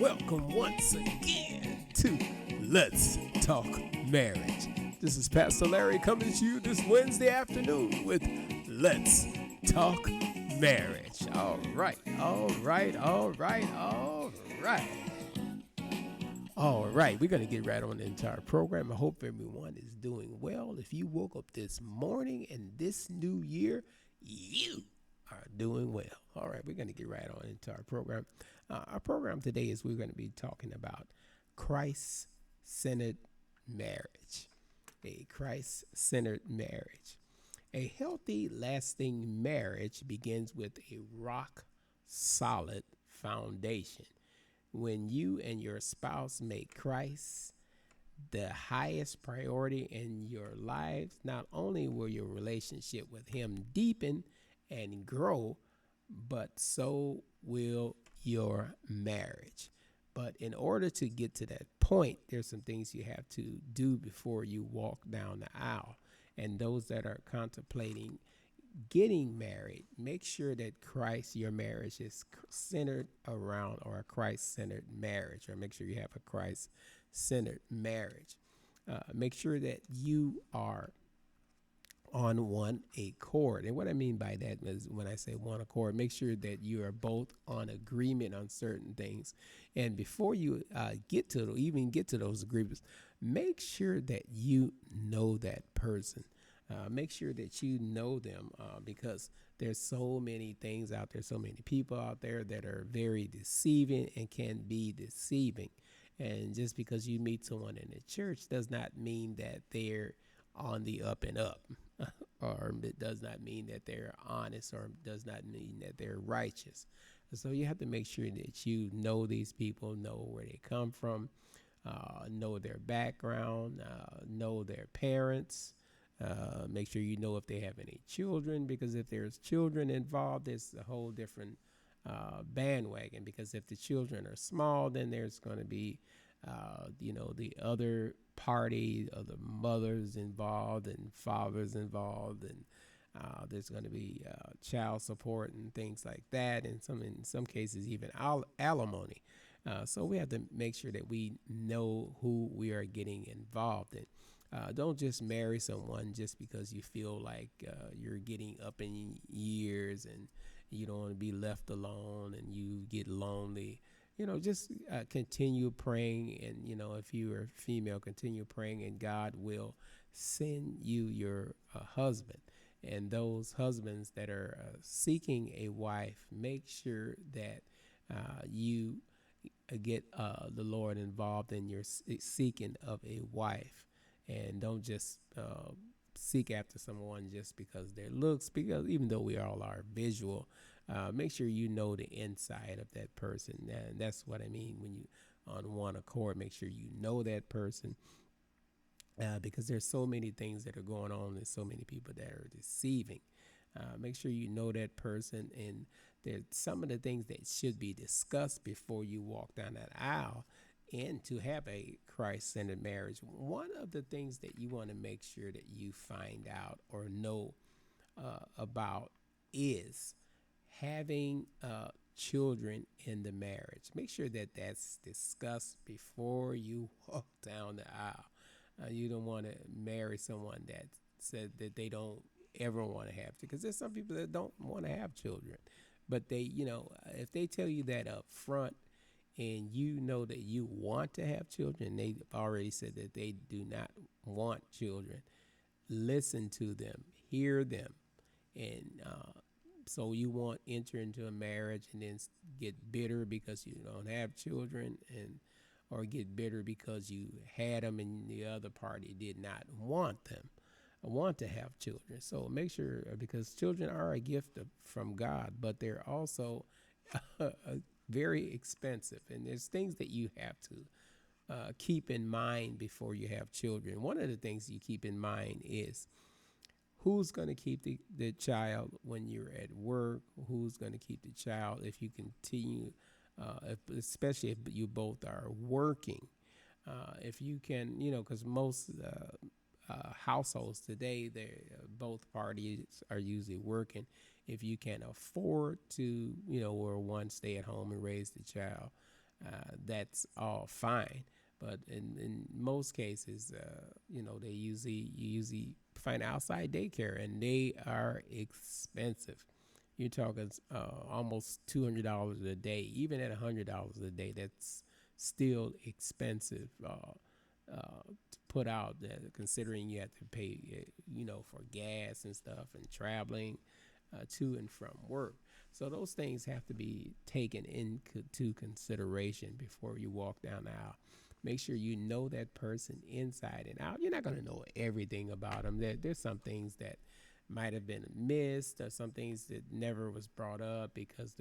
Welcome once again to Let's Talk Marriage. This is Pastor Larry coming to you this Wednesday afternoon with Let's Talk Marriage. All right. All right, we're going to get right on the entire program. I hope everyone is doing well. If you woke up this morning and this new year, you are doing well. All right, we're going to get right on into our program. Our program today is we're going to be talking about Christ-centered marriage. A Christ-centered marriage. A healthy, lasting marriage begins with a rock-solid foundation. When you and your spouse make Christ the highest priority in your lives, not only will your relationship with Him deepen and grow, but so will your marriage. But in order to get to that point, there's some things you have to do before you walk down the aisle. And those that are contemplating getting married, make sure that your marriage is centered around, or a Christ-centered marriage, or make sure you have a Christ-centered marriage. Make sure that you are on one accord. And what I mean by that is when I say one accord, make sure that you are both on agreement on certain things. And before you get to those agreements, make sure that you know that person. Make sure that you know them because there's so many things out there, so many people out there that are very deceiving and can be deceiving. And just because you meet someone in the church does not mean that they're on the up and up, or it does not mean that they're honest, or does not mean that they're righteous. So you have to make sure that you know these people, know where they come from, know their background, know their parents. Make sure you know if they have any children, because if there's children involved, it's a whole different bandwagon. Because if the children are small, then there's going to be, the other party, of the mothers involved and fathers involved, and there's going to be child support and things like that, and in some cases even alimony. So we have to make sure that we know who we are getting involved in. Don't just marry someone just because you feel like you're getting up in years and you don't want to be left alone and you get lonely. Just continue praying. And, if you are female, continue praying, and God will send you your husband. And those husbands that are seeking a wife, make sure that you get the Lord involved in your seeking of a wife. And don't just seek after someone just because their looks, because even though we all are visual, make sure you know the inside of that person. And that's what I mean when you on one accord. Make sure you know that person, because there's so many things that are going on. There's so many people that are deceiving. Make sure you know that person, and there's some of the things that should be discussed before you walk down that aisle. And to have a Christ-centered marriage, one of the things that you want to make sure that you find out or know about is having children in the marriage. Make sure that that's discussed before you walk down the aisle. You don't want to marry someone that said that they don't ever want to have to, because there's some people that don't want to have children, but they, if they tell you that up front, and you know that you want to have children, they've already said that they do not want children, listen to them, hear them. And so you won't enter into a marriage and then get bitter because you don't have children, or get bitter because you had them and the other party did not want to have children. So make sure, because children are a gift from God, but they're also very expensive, and there's things that you have to keep in mind before you have children. One of the things you keep in mind is who's going to keep the child when you're at work, who's going to keep the child if you continue, especially if you both are working. If you can, because most households today, both parties are usually working. If you can afford to, where one stay at home and raise the child, that's all fine. But in most cases, they you usually find outside daycare, and they are expensive. You're talking almost $200 a day. Even at $100 a day, that's still expensive to put out there, considering you have to pay, for gas and stuff and traveling to and from work. So those things have to be taken into consideration before you walk down the aisle. Make sure you know that person inside and out. You're not going to know everything about them. There's some things that might have been missed, or some things that never was brought up because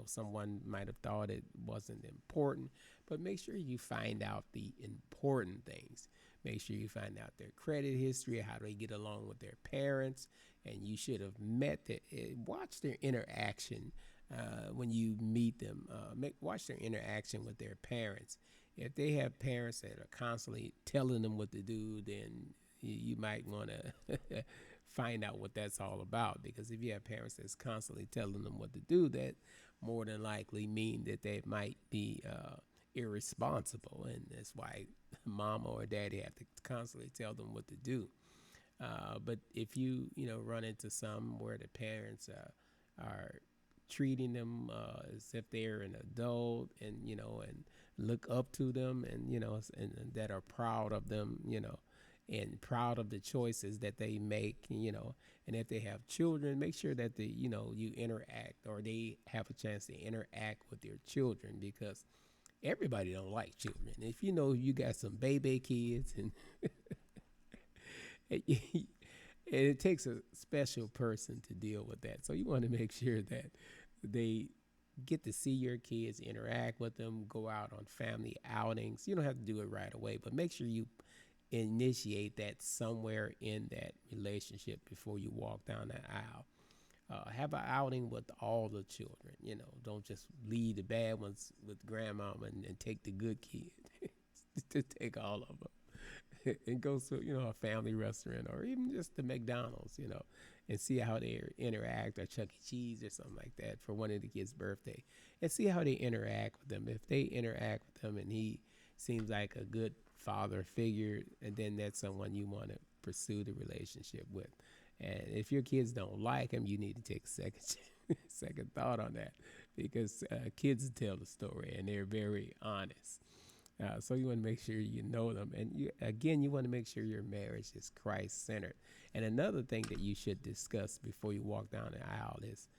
someone might have thought it wasn't important. But make sure you find out the important things. Make sure you find out their credit history, how they get along with their parents, and you should have watch their interaction when you meet them. Watch their interaction with their parents. If they have parents that are constantly telling them what to do, then you might want to find out what that's all about. Because if you have parents that's constantly telling them what to do, that more than likely mean that they might be irresponsible, and that's why mama or daddy have to constantly tell them what to do. But if you run into some where the parents are treating them as if they're an adult, and look up to them, and that are proud of them, and proud of the choices that they make, and if they have children, make sure that you interact, or they have a chance to interact with their children, because everybody don't like children. If you got some baby kids, and it takes a special person to deal with that. So you want to make sure that they get to see your kids, interact with them, go out on family outings. You don't have to do it right away, but make sure you initiate that somewhere in that relationship before you walk down that aisle. Have an outing with all the children. Don't just leave the bad ones with grandmama, and take the good kids. To take all of them and go to a family restaurant, or even just the McDonald's, and see how they interact, or Chuck E. Cheese or something like that for one of the kids' birthday, and see how they interact with them. If they interact with them and he seems like a good father figure, and then that's someone you want to pursue the relationship with. And if your kids don't like him, you need to take a second thought on that, because kids tell the story, and they're very honest. So you want to make sure you know them, and you want to make sure your marriage is Christ-centered. And another thing that you should discuss before you walk down the aisle is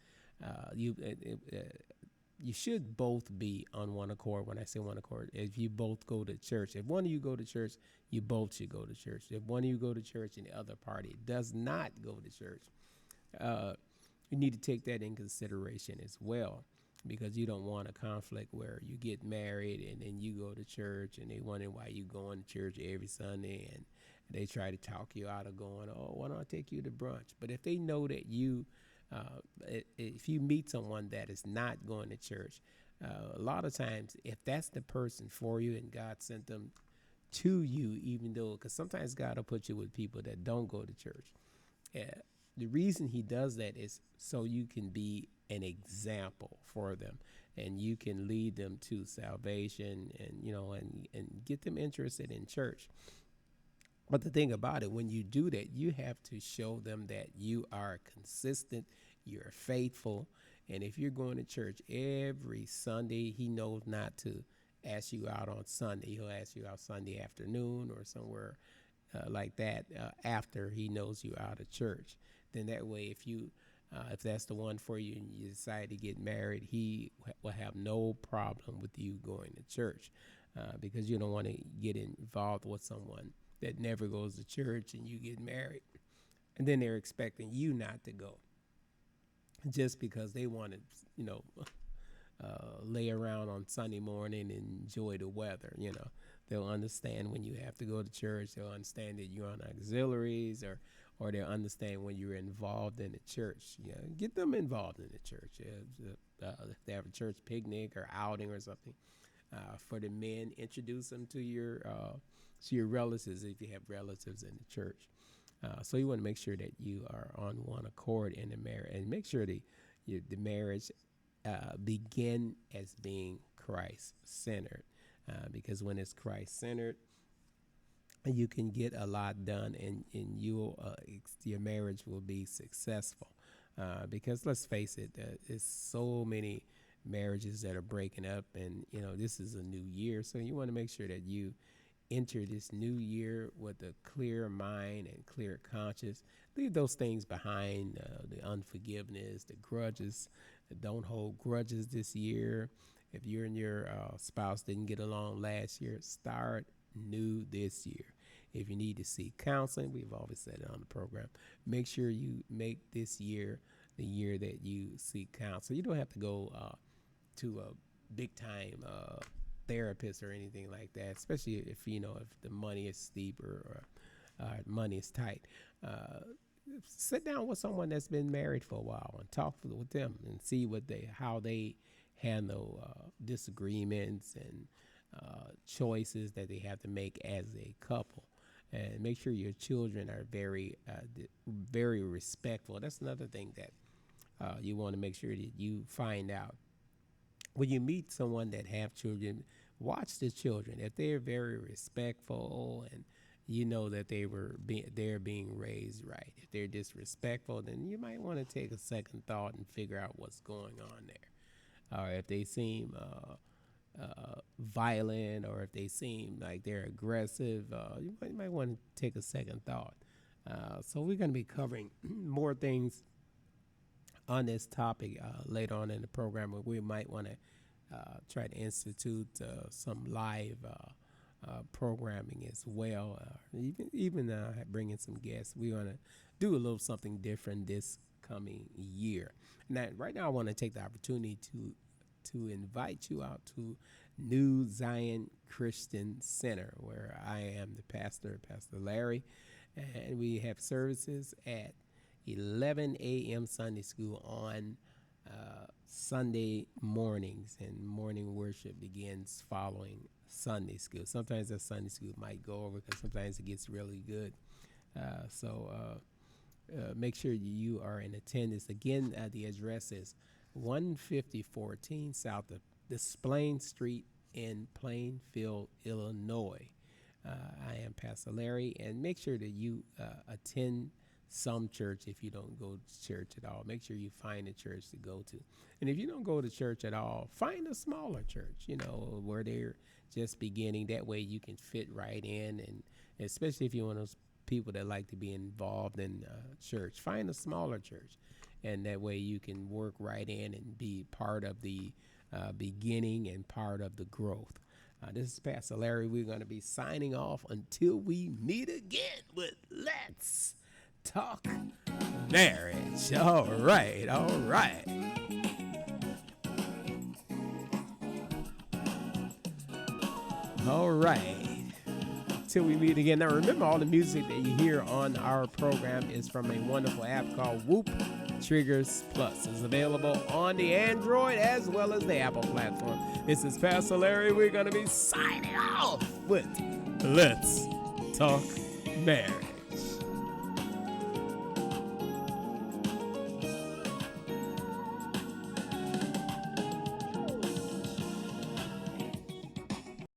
you should both be on one accord. When I say one accord, if you both go to church, if one of you go to church, you both should go to church. If one of you go to church and the other party does not go to church, you need to take that in consideration as well, because you don't want a conflict where you get married and then you go to church and they wonder why you going to church every Sunday, and they try to talk you out of going. Oh, why don't I take you to brunch? But if they know that if you meet someone that is not going to church, a lot of times, if that's the person for you and God sent them to you, even though, because sometimes God will put you with people that don't go to church. The reason he does that is so you can be an example for them, and you can lead them to salvation, and get them interested in church. But the thing about it, when you do that, you have to show them that you are consistent, you're faithful. And if you're going to church every Sunday, he knows not to ask you out on Sunday. He'll ask you out Sunday afternoon or somewhere like that, after he knows you out of church. Then that way, if that's the one for you and you decide to get married, he will have no problem with you going to church, because you don't want to get involved with someone that never goes to church, and you get married, and then they're expecting you not to go just because they want to, lay around on Sunday morning and enjoy the weather. They'll understand when you have to go to church. They'll understand that you're on auxiliaries, or they'll understand when you're involved in the church. Get them involved in the church. If they have a church picnic or outing or something, for the men, introduce them to your relatives if you have relatives in the church. So you want to make sure that you are on one accord in the marriage, and make sure the marriage begin as being Christ centered. Because when it's Christ centered, you can get a lot done, and your marriage will be successful. Because let's face it, it's so many marriages that are breaking up, and this is a new year, so you want to make sure that you enter this new year with a clear mind and clear conscience. Leave those things behind, the unforgiveness, the grudges. Don't hold grudges this year. If you and your spouse didn't get along last year, start new this year. If you need to seek counseling, we've always said it on the program, make sure you make this year the year that you seek counsel. You don't have to go to a big time therapist or anything like that, especially if if the money is steep or money is tight. Sit down with someone that's been married for a while and talk with them and see how they handle disagreements and choices that they have to make as a couple. And make sure your children are very respectful. That's another thing that you want to make sure that you find out. When you meet someone that have children, watch the children. If they're very respectful and that they're being raised right. If they're disrespectful, then you might want to take a second thought and figure out what's going on there. Or if they seem violent, or if they seem like they're aggressive, you might want to take a second thought. So we're going to be covering more things on this topic later on in the program, where we might want to try to institute some live programming as well. Even bring in some guests. We're going to do a little something different this coming year. Now, right now, I want to take the opportunity to invite you out to New Zion Christian Center, where I am the pastor, Pastor Larry, and we have services at 11 a.m. Sunday school on Sunday mornings, and morning worship begins following Sunday school. Sometimes that Sunday school might go over because sometimes it gets really good. So make sure you are in attendance. Again, the address is 15014 South of Desplaines Street in Plainfield, Illinois. I am Pastor Larry, and make sure that you attend some church. If you don't go to church at all, make sure you find a church to go to. And if you don't go to church at all, find a smaller church, where they're just beginning. That way you can fit right in, and especially if you're one of those people that like to be involved in church, find a smaller church, and that way you can work right in and be part of the beginning and part of the growth. This is Pastor Larry. We're going to be signing off until we meet again with Let's Talk Marriage. All right. All right. Till we meet again. Now, remember, all the music that you hear on our program is from a wonderful app called Whoop Triggers Plus. It's available on the Android as well as the Apple platform. This is Pastor Larry. We're going to be signing off with Let's Talk Marriage.